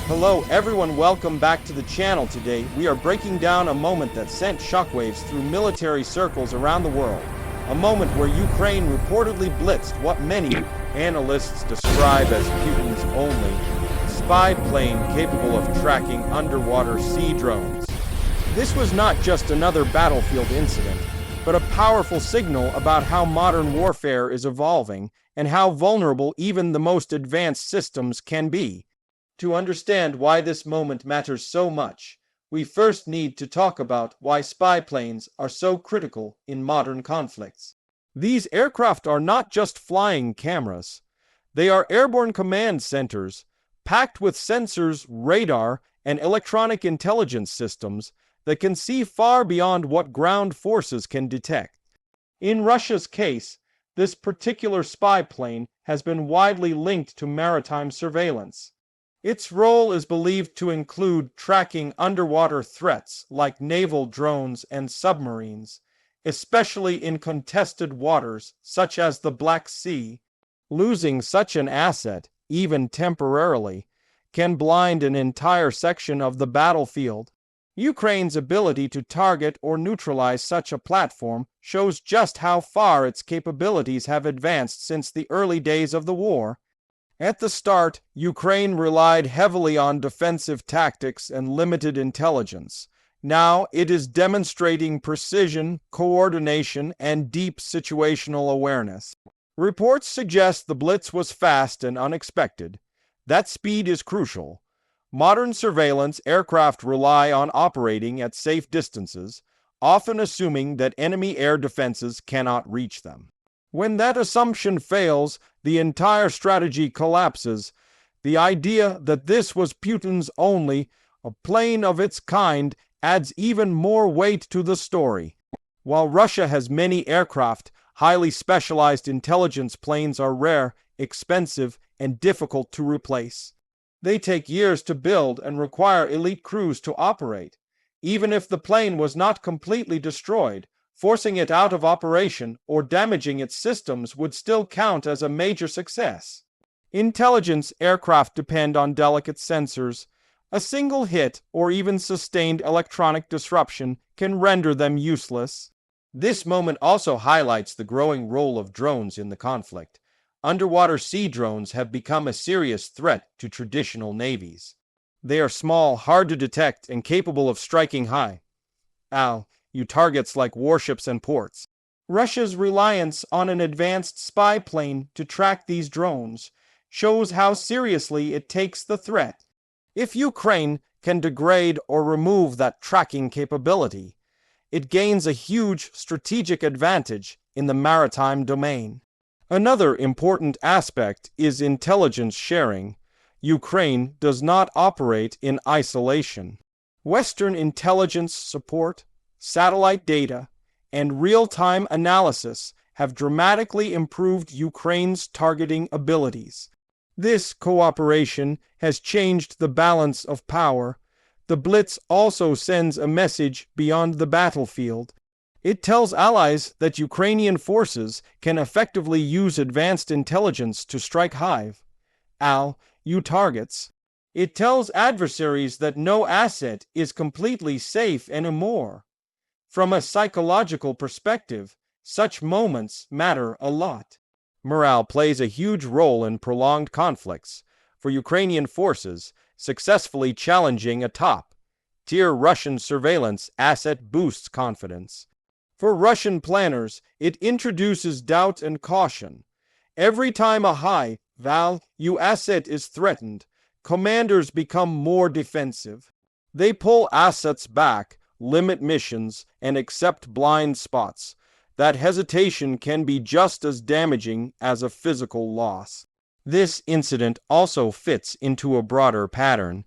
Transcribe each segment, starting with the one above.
Hello everyone, welcome back to the channel. Today we are breaking down a moment that sent shockwaves through military circles around the world. A moment where Ukraine reportedly blitzed what many analysts describe as Putin's only spy plane capable of tracking underwater sea drones. This was not just another battlefield incident, but a powerful signal about how modern warfare is evolving and how vulnerable even the most advanced systems can be. To understand why this moment matters so much, we first need to talk about why spy planes are so critical in modern conflicts. These aircraft are not just flying cameras. They are airborne command centers, packed with sensors, radar, and electronic intelligence systems that can see far beyond what ground forces can detect. In Russia's case, this particular spy plane has been widely linked to maritime surveillance. Its role is believed to include tracking underwater threats like naval drones and submarines, especially in contested waters such as the Black Sea. Losing such an asset, even temporarily, can blind an entire section of the battlefield. Ukraine's ability to target or neutralize such a platform shows just how far its capabilities have advanced since the early days of the war. At the start, Ukraine relied heavily on defensive tactics and limited intelligence. Now it is demonstrating precision, coordination, and deep situational awareness. Reports suggest the blitz was fast and unexpected. That speed is crucial. Modern surveillance aircraft rely on operating at safe distances, often assuming that enemy air defenses cannot reach them. When that assumption fails, the entire strategy collapses. The idea that this was Putin's only, a plane of its kind, adds even more weight to the story. While Russia has many aircraft, highly specialized intelligence planes are rare, expensive, and difficult to replace. They take years to build and require elite crews to operate. Even if the plane was not completely destroyed, forcing it out of operation or damaging its systems would still count as a major success. Intelligence aircraft depend on delicate sensors. A single hit or even sustained electronic disruption can render them useless. This moment also highlights the growing role of drones in the conflict. Underwater sea drones have become a serious threat to traditional navies. They are small, hard to detect, and capable of striking high targets like warships and ports. Russia's reliance on an advanced spy plane to track these drones shows how seriously it takes the threat. If Ukraine can degrade or remove that tracking capability, it gains a huge strategic advantage in the maritime domain. Another important aspect is intelligence sharing. Ukraine does not operate in isolation. Western intelligence support, satellite data, and real-time analysis have dramatically improved Ukraine's targeting abilities. This cooperation has changed the balance of power. The Blitz also sends a message beyond the battlefield. It tells allies that Ukrainian forces can effectively use advanced intelligence to strike high targets. It tells adversaries that no asset is completely safe anymore. From a psychological perspective, such moments matter a lot. Morale plays a huge role in prolonged conflicts. For Ukrainian forces, successfully challenging a top-tier Russian surveillance asset boosts confidence. For Russian planners, it introduces doubt and caution. Every time a high-value asset is threatened, commanders become more defensive. They pull assets back, limit missions, and accept blind spots. That hesitation can be just as damaging as a physical loss. This incident also fits into a broader pattern.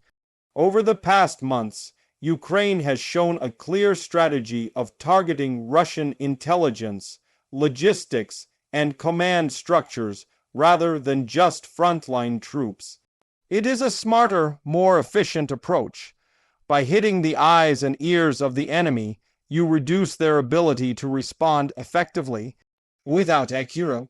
Over the past months, Ukraine has shown a clear strategy of targeting Russian intelligence, logistics, and command structures rather than just frontline troops. It is a smarter, more efficient approach. By hitting the eyes and ears of the enemy, you reduce their ability to respond effectively. Without accurate